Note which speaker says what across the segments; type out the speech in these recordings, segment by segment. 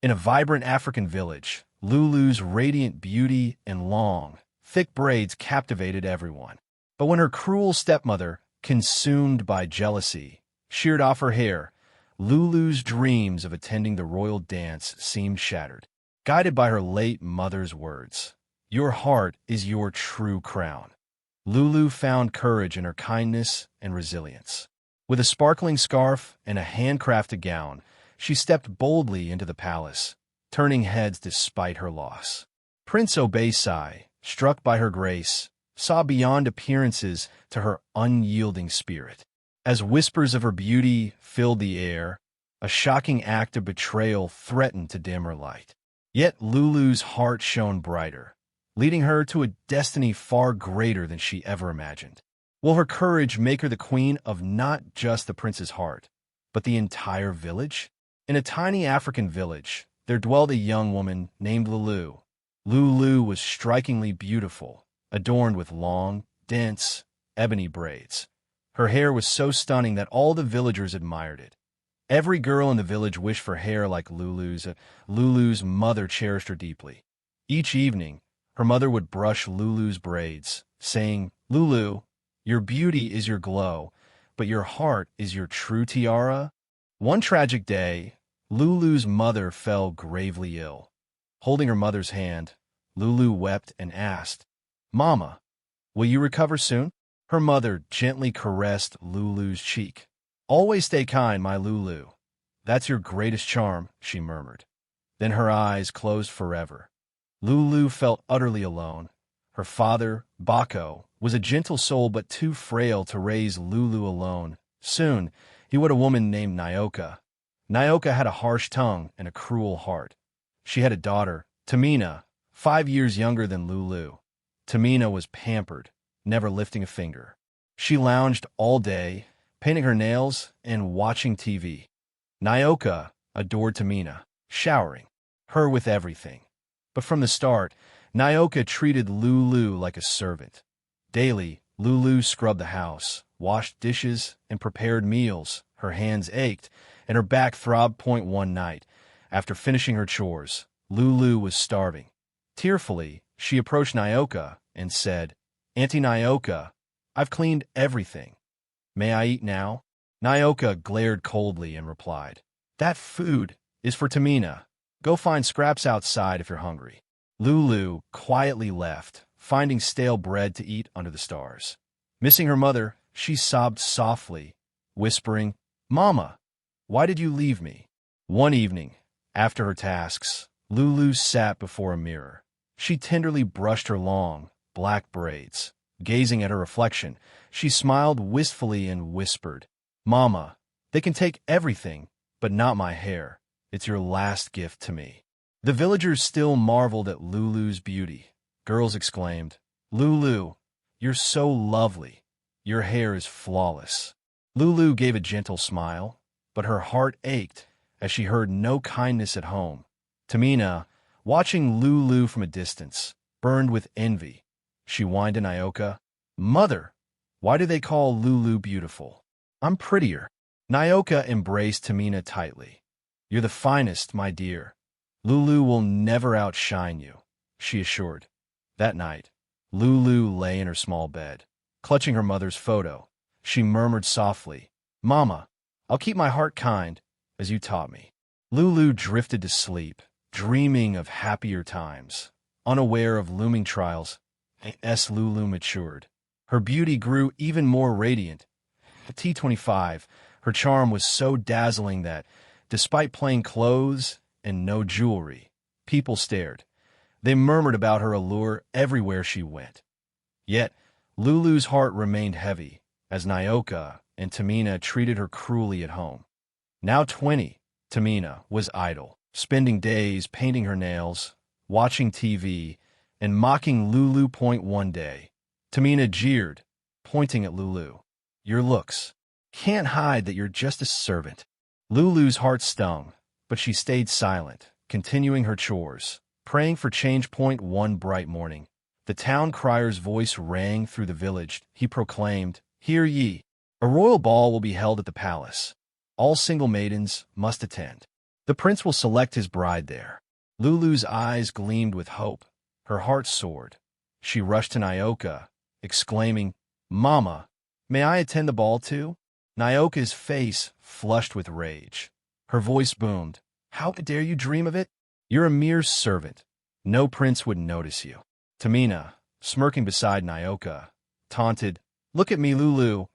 Speaker 1: In a vibrant African village, Lulu's radiant beauty and long, thick braids captivated everyone. But when her cruel stepmother, consumed by jealousy, sheared off her hair, Lulu's dreams of attending the royal dance seemed shattered. Guided by her late mother's words, "Your heart is your true crown," Lulu found courage in her kindness and resilience. With a sparkling scarf and a handcrafted gown, she stepped boldly into the palace, turning heads despite her loss. Prince Oasai, struck by her grace, saw beyond appearances to her unyielding spirit. As whispers of her beauty filled the air, a shocking act of betrayal threatened to dim her light. Yet Lulu's heart shone brighter, leading her to a destiny far greater than she ever imagined. Will her courage make her the queen of not just the prince's heart, but the entire village? In a tiny African village, there dwelled a young woman named Lulu. Lulu was strikingly beautiful, adorned with long, dense, ebony braids. Her hair was so stunning that all the villagers admired it. Every girl in the village wished for hair like Lulu's. Lulu's mother cherished her deeply. Each evening, her mother would brush Lulu's braids, saying, "Lulu, your beauty is your glow, but your heart is your true tiara." One tragic day, Lulu's mother fell gravely ill. Holding her mother's hand, Lulu wept and asked, "Mama, will you recover soon?" Her mother gently caressed Lulu's cheek. "Always stay kind, my Lulu. That's your greatest charm," she murmured. Then her eyes closed forever. Lulu felt utterly alone. Her father, Bako, was a gentle soul but too frail to raise Lulu alone. Soon, he wed a woman named Nyoka. Nyoka had a harsh tongue and a cruel heart. She had a daughter, Tamina, 5 years younger than Lulu. Tamina was pampered, never lifting a finger. She lounged all day, painting her nails and watching TV. Nyoka adored Tamina, showering her with everything. But from the start, Nyoka treated Lulu like a servant. Daily, Lulu scrubbed the house, washed dishes, and prepared meals. Her hands ached, and her back throbbed. One night, after finishing her chores, Lulu was starving. Tearfully, she approached Nyoka and said, "Auntie Nyoka, I've cleaned everything. May I eat now?" Nyoka glared coldly and replied, "That food is for Tamina. Go find scraps outside if you're hungry." Lulu quietly left, finding stale bread to eat under the stars. Missing her mother, she sobbed softly, whispering, "Mama, why did you leave me?" One evening, after her tasks, Lulu sat before a mirror. She tenderly brushed her long, black braids. Gazing at her reflection, she smiled wistfully and whispered, "Mama, they can take everything, but not my hair. It's your last gift to me." The villagers still marveled at Lulu's beauty. Girls exclaimed, "Lulu, you're so lovely. Your hair is flawless." Lulu gave a gentle smile, but her heart ached as she heard no kindness at home. Tamina, watching Lulu from a distance, burned with envy. She whined to Nyoka, "Mother, why do they call Lulu beautiful? I'm prettier." Nyoka embraced Tamina tightly. "You're the finest, my dear. Lulu will never outshine you," she assured. That night, Lulu lay in her small bed, clutching her mother's photo. She murmured softly, "Mama, I'll keep my heart kind, as you taught me." Lulu drifted to sleep, dreaming of happier times. Unaware of looming trials, Lulu matured. Her beauty grew even more radiant. At T25, her charm was so dazzling that, despite plain clothes and no jewelry, people stared. They murmured about her allure everywhere she went. Yet, Lulu's heart remained heavy, as Nyoka and Tamina treated her cruelly at home. Now 20, Tamina was idle, spending days painting her nails, watching TV, and mocking Lulu. One day, Tamina jeered, pointing at Lulu. "Your looks. Can't hide that you're just a servant." Lulu's heart stung, but she stayed silent, continuing her chores, praying for change. One bright morning, the town crier's voice rang through the village. He proclaimed, "Hear ye! A royal ball will be held at the palace. All single maidens must attend." The prince will select his bride there. Lulu's eyes gleamed with hope. Her heart soared. She rushed to Nyoka, exclaiming, "Mama, may I attend the ball too?" Nyoka's face flushed with rage. Her voice boomed, "How dare you dream of it? You're a mere servant. No prince would notice you." Tamina, smirking beside Nyoka, taunted, "Look at me, Lulu.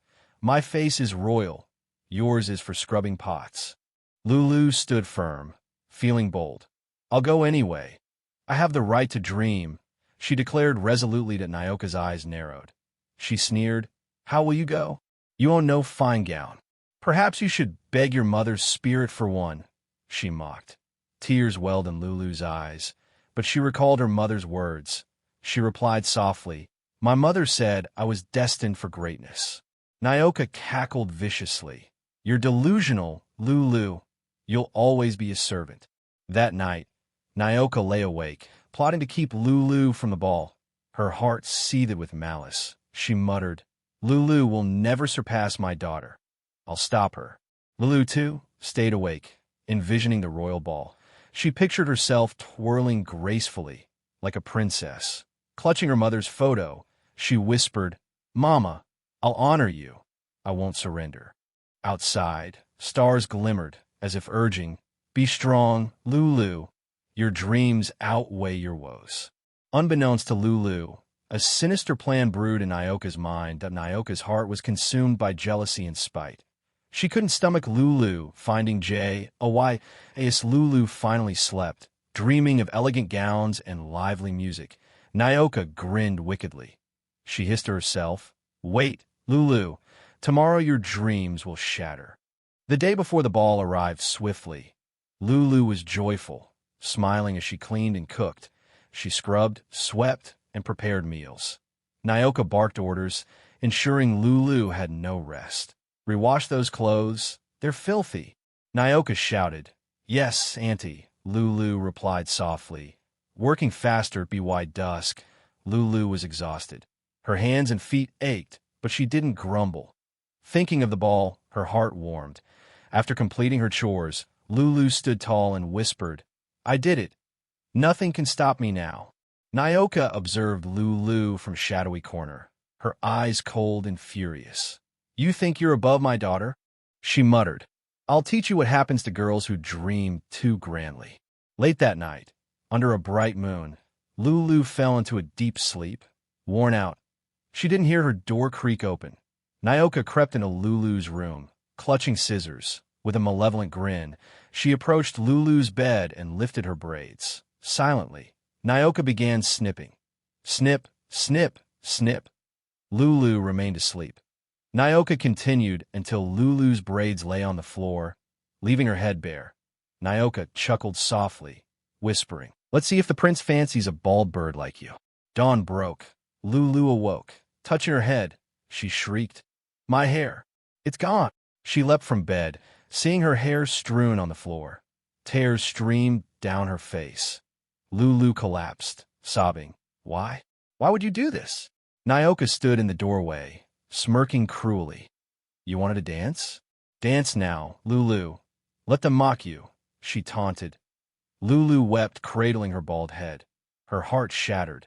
Speaker 1: My face is royal. Yours is for scrubbing pots." Lulu stood firm, feeling bold. "I'll go anyway. I have the right to dream," she declared resolutely. That Nyoka's eyes narrowed. She sneered, "How will you go? You own no fine gown. Perhaps you should beg your mother's spirit for one," she mocked. Tears welled in Lulu's eyes, but she recalled her mother's words. She replied softly, "My mother said I was destined for greatness." Nyoka cackled viciously. "You're delusional, Lulu. You'll always be a servant." That night, Nyoka lay awake, plotting to keep Lulu from the ball. Her heart seethed with malice. She muttered, "Lulu will never surpass my daughter. I'll stop her." Lulu, too, stayed awake, envisioning the royal ball. She pictured herself twirling gracefully, like a princess. Clutching her mother's photo, she whispered, "Mama, I'll honor you. I won't surrender." Outside, stars glimmered, as if urging, "Be strong, Lulu. Your dreams outweigh your woes." Unbeknownst to Lulu, a sinister plan brewed in Nyoka's mind. That Nyoka's heart was consumed by jealousy and spite. She couldn't stomach Lulu finding Jay. Why, as Lulu finally slept, dreaming of elegant gowns and lively music, Nyoka grinned wickedly. She hissed to herself, "Wait, Lulu. Tomorrow your dreams will shatter." The day before the ball arrived swiftly. Lulu was joyful, smiling as she cleaned and cooked. She scrubbed, swept, and prepared meals. Nyoka barked orders, ensuring Lulu had no rest. "Rewash those clothes. They're filthy." Nyoka shouted. "Yes, Auntie," Lulu replied softly. Working faster by dusk, Lulu was exhausted. Her hands and feet ached, but she didn't grumble. Thinking of the ball, her heart warmed. After completing her chores, Lulu stood tall and whispered, "I did it. Nothing can stop me now." Nyoka observed Lulu from a shadowy corner, her eyes cold and furious. "You think you're above my daughter?" she muttered. "I'll teach you what happens to girls who dream too grandly." Late that night, under a bright moon, Lulu fell into a deep sleep. Worn out, she didn't hear her door creak open. Nyoka crept into Lulu's room, clutching scissors. With a malevolent grin, she approached Lulu's bed and lifted her braids. Silently, Nyoka began snipping. Snip, snip, snip. Lulu remained asleep. Nyoka continued until Lulu's braids lay on the floor, leaving her head bare. Nyoka chuckled softly, whispering, "Let's see if the prince fancies a bald bird like you." Dawn broke. Lulu awoke. Touching her head, she shrieked, "My hair! It's gone!" She leapt from bed, seeing her hair strewn on the floor. Tears streamed down her face. Lulu collapsed, sobbing, "Why? Why would you do this?" Nyoka stood in the doorway, smirking cruelly. "You wanted to dance? Dance now, Lulu. Let them mock you," she taunted. Lulu wept, cradling her bald head. Her heart shattered.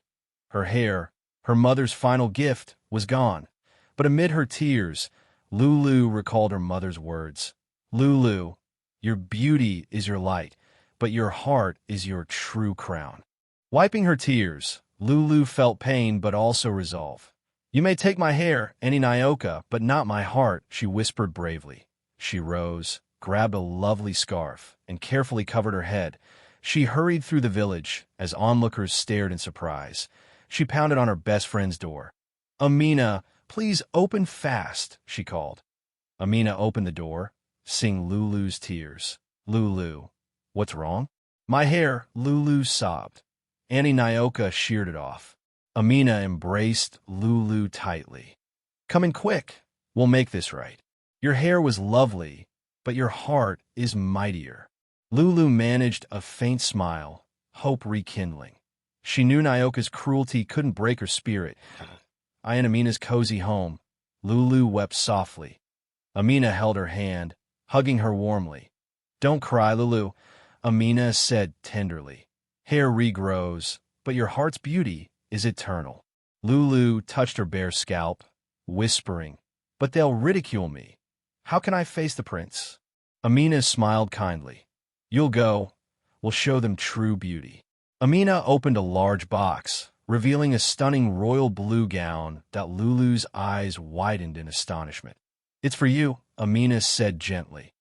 Speaker 1: Her hair, her mother's final gift, was gone. But amid her tears, Lulu recalled her mother's words. "Lulu, your beauty is your light, but your heart is your true crown." Wiping her tears, Lulu felt pain but also resolve. "You may take my hair, any Nyoka, but not my heart," she whispered bravely. She rose, grabbed a lovely scarf, and carefully covered her head. She hurried through the village as onlookers stared in surprise. She pounded on her best friend's door. "Amina, please open fast," she called. Amina opened the door, seeing Lulu's tears. "Lulu, what's wrong?" "My hair," Lulu sobbed. Annie Nyoka sheared it off. Amina embraced Lulu tightly. "Come in quick. We'll make this right. Your hair was lovely, but your heart is mightier." Lulu managed a faint smile, hope rekindling. She knew Nyoka's cruelty couldn't break her spirit. In Amina's cozy home, Lulu wept softly. Amina held her hand, hugging her warmly. "Don't cry, Lulu. Amina said tenderly. Hair regrows, but your heart's beauty is eternal. Lulu touched her bare scalp, whispering, but they'll ridicule me. How can I face the prince? Amina smiled kindly. You'll go. We'll show them true beauty. Amina opened a large box, revealing a stunning royal blue gown that Lulu's eyes widened in astonishment. It's for you, Amina said gently.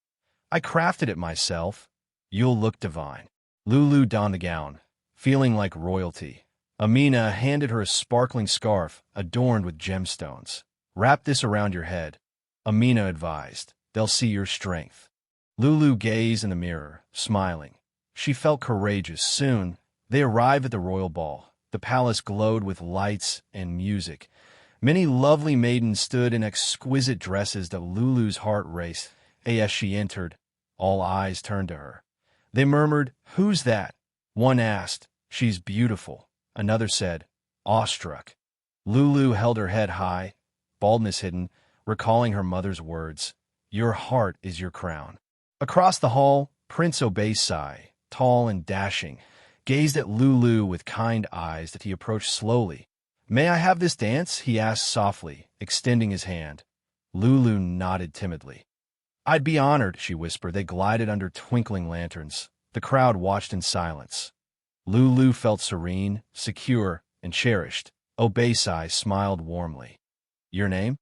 Speaker 1: I crafted it myself. You'll look divine. Lulu donned the gown, feeling like royalty. Amina handed her a sparkling scarf adorned with gemstones. Wrap this around your head, Amina advised. They'll see your strength. Lulu gazed in the mirror, smiling. She felt courageous. Soon, they arrived at the royal ball. The palace glowed with lights and music. Many lovely maidens stood in exquisite dresses that Lulu's heart raced. As she entered, all eyes turned to her. They murmured, "Who's that?" One asked, "She's beautiful." Another said, awestruck. Lulu held her head high, baldness hidden, recalling her mother's words, "Your heart is your crown." Across the hall, Prince Oasai, tall and dashing, gazed at Lulu with kind eyes that he approached slowly. "May I have this dance?" he asked softly, extending his hand. Lulu nodded timidly. "I'd be honored," she whispered. They glided under twinkling lanterns. The crowd watched in silence. Lulu felt serene, secure, and cherished. Oasai smiled warmly. "Your name?"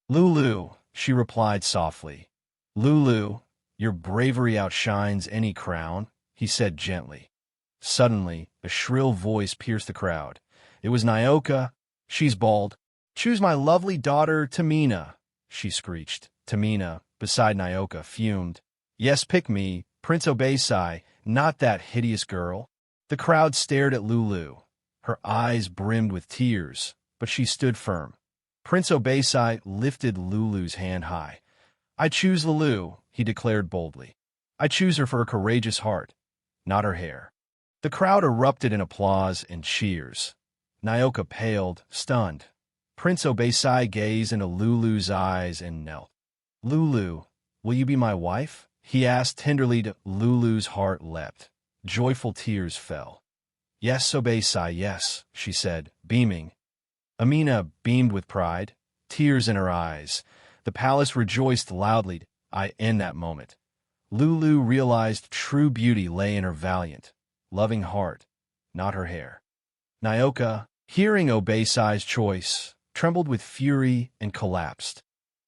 Speaker 1: "Lulu," she replied softly. "Lulu, your bravery outshines any crown," he said gently. Suddenly, a shrill voice pierced the crowd. It was Nyoka. "She's bald. Choose my lovely daughter, Tamina," she screeched. Tamina, beside Nyoka, fumed. "Yes, pick me, Prince Oasai, not that hideous girl." The crowd stared at Lulu. Her eyes brimmed with tears, but she stood firm. Prince Oasai lifted Lulu's hand high. "I choose Lulu," he declared boldly. "I choose her for her courageous heart, not her hair." The crowd erupted in applause and cheers. Nyoka paled, stunned. Prince Oasai gazed into Lulu's eyes and knelt. "Lulu, will you be my wife?" he asked tenderly. Lulu's heart leapt. Joyful tears fell. "Yes, Oasai, yes," she said, beaming. Amina beamed with pride, tears in her eyes. The palace rejoiced loudly. In that moment, Lulu realized true beauty lay in her valiant, loving heart, not her hair. Nyoka, hearing Oasai's choice, trembled with fury and collapsed.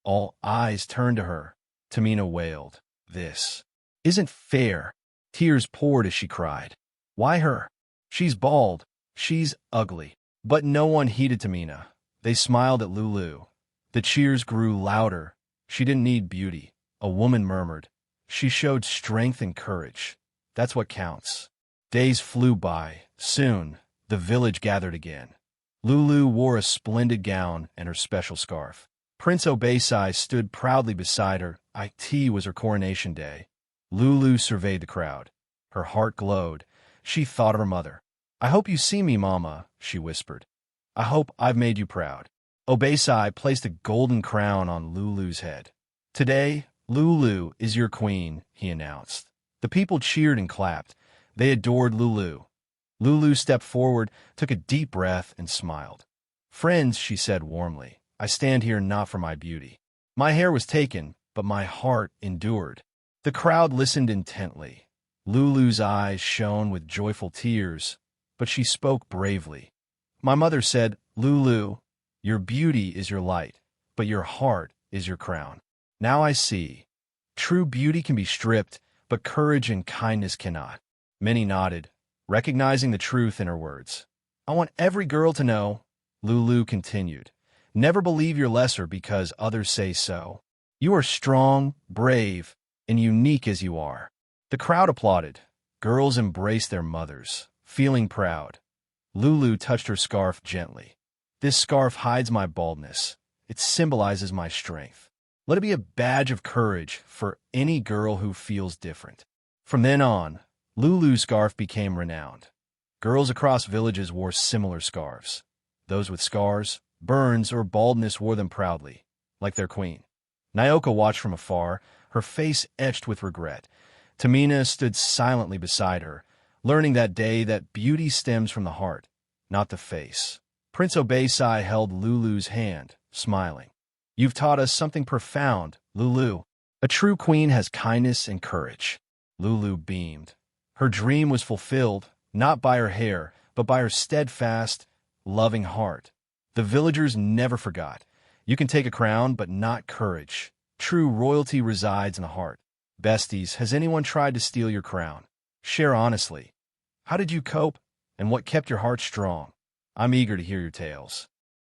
Speaker 1: All eyes turned to her. Tamina wailed, "This isn't fair." Tears poured as she cried. "Why her? She's bald. She's ugly." But no one heeded Tamina. They smiled at Lulu. The cheers grew louder. She didn't need beauty, a woman murmured. She showed strength and courage. That's what counts. Days flew by. Soon, the village gathered again. Lulu wore a splendid gown and her special scarf. Prince Oasai stood proudly beside her. It was her coronation day. Lulu surveyed the crowd. Her heart glowed. She thought of her mother. "I hope you see me, Mama," she whispered. "I hope I've made you proud." Oasai placed a golden crown on Lulu's head. "Today, Lulu is your queen," he announced. The people cheered and clapped. They adored Lulu. Lulu stepped forward, took a deep breath, and smiled. "Friends," she said warmly, "I stand here not for my beauty. My hair was taken, but my heart endured." The crowd listened intently. Lulu's eyes shone with joyful tears, but she spoke bravely. "My mother said, 'Lulu, your beauty is your light, but your heart is your crown.' Now I see. True beauty can be stripped, but courage and kindness cannot." Many nodded, recognizing the truth in her words. "I want every girl to know," Lulu continued, "never believe you're lesser because others say so. You are strong, brave, and unique as you are." The crowd applauded. Girls embraced their mothers, feeling proud. Lulu touched her scarf gently. "This scarf hides my baldness. It symbolizes my strength. Let it be a badge of courage for any girl who feels different." From then on, Lulu's scarf became renowned. Girls across villages wore similar scarves. Those with scars, burns, or baldness wore them proudly, like their queen. Nyoka watched from afar, her face etched with regret. Tamina stood silently beside her, learning that day that beauty stems from the heart, not the face. Prince Oasai held Lulu's hand, smiling. You've taught us something profound, Lulu. A true queen has kindness and courage. Lulu beamed. Her dream was fulfilled, not by her hair, but by her steadfast, loving heart. The villagers never forgot. You can take a crown, but not courage. True royalty resides in the heart. Besties, has anyone tried to steal your crown? Share honestly. How did you cope, and what kept your heart strong? I'm eager to hear your tales.